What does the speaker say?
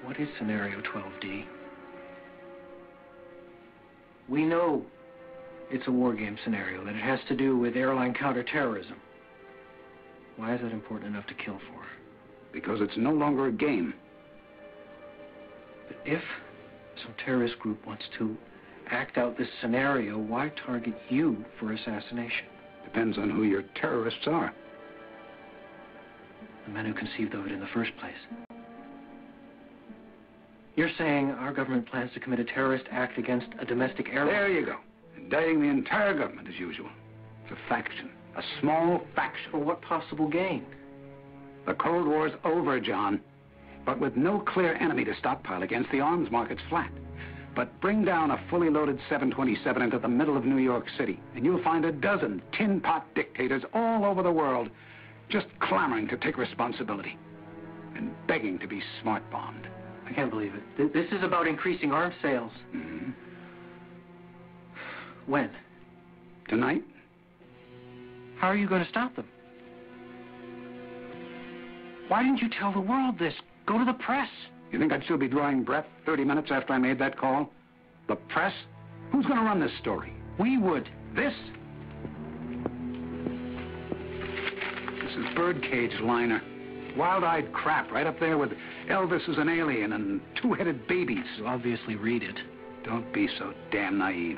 What is scenario 12D? We know it's a war game scenario, that it has to do with airline counterterrorism. Why is that important enough to kill for? Because it's no longer a game. But if some terrorist group wants to act out this scenario, why target you for assassination? Depends on who your terrorists are. The men who conceived of it in the first place. You're saying our government plans to commit a terrorist act against a domestic airline? There you go. Indicting the entire government as usual. It's a faction. A small faction. For what possible gain? The Cold War's over, John. But with no clear enemy to stockpile against, the arms market's flat. But bring down a fully loaded 727 into the middle of New York City, and you'll find a dozen tin-pot dictators all over the world just clamoring to take responsibility and begging to be smart-bombed. I can't believe it. This is about increasing arms sales. Mm-hmm. When? Tonight? How are you going to stop them? Why didn't you tell the world this? Go to the press. You think I'd still be drawing breath 30 minutes after I made that call? The press? Who's going to run this story? We would. This? This is birdcage liner. Wild-eyed crap right up there with Elvis as an alien and two-headed babies. You obviously read it. Don't be so damn naive.